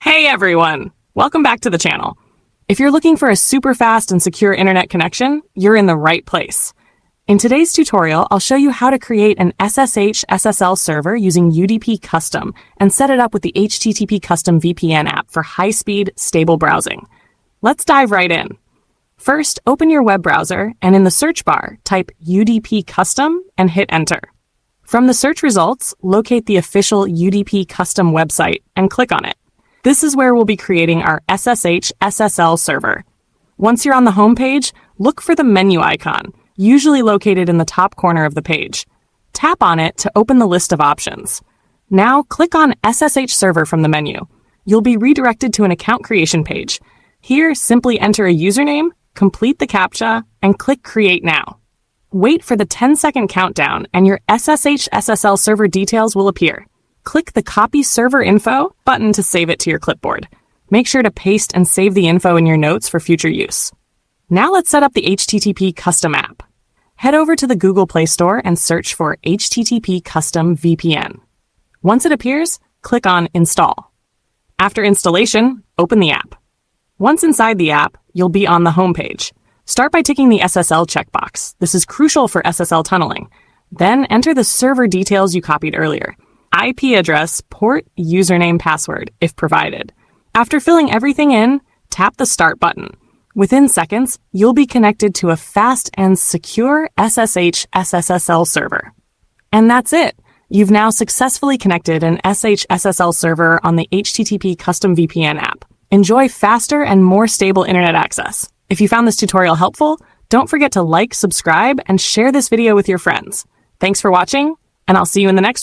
Hey everyone! Welcome back to the channel. If you're looking for a super fast and secure internet connection, you're in the right place. In today's tutorial, I'll show you how to create an SSH SSL server using UDP Custom and set it up with the HTTP Custom VPN app for high-speed, stable browsing. Let's dive right in. First, open your web browser and in the search bar, type UDP Custom and hit enter. From the search results, locate the official UDP Custom website and click on it. This is where we'll be creating our SSH SSL server. Once you're on the home page, look for the menu icon, usually located in the top corner of the page. Tap on it to open the list of options. Now click on SSH server from the menu. You'll be redirected to an account creation page. Here, simply enter a username, complete the CAPTCHA, and click Create Now. Wait for the 10-second countdown and your SSH SSL server details will appear. Click the Copy Server Info button to save it to your clipboard. Make sure to paste and save the info in your notes for future use. Now let's set up the HTTP Custom app. Head over to the Google Play Store and search for HTTP Custom VPN. Once it appears, click on Install. After installation, open the app. Once inside the app, you'll be on the home page. Start by ticking the SSL checkbox. This is crucial for SSL tunneling. Then enter the server details you copied earlier. IP address, port, username, password, if provided. After filling everything in, tap the Start button. Within seconds, you'll be connected to a fast and secure SSH SSL server. And that's it. You've now successfully connected an SSH SSL server on the HTTP Custom VPN app. Enjoy faster and more stable internet access. If you found this tutorial helpful, don't forget to like, subscribe, and share this video with your friends. Thanks for watching, and I'll see you in the next one.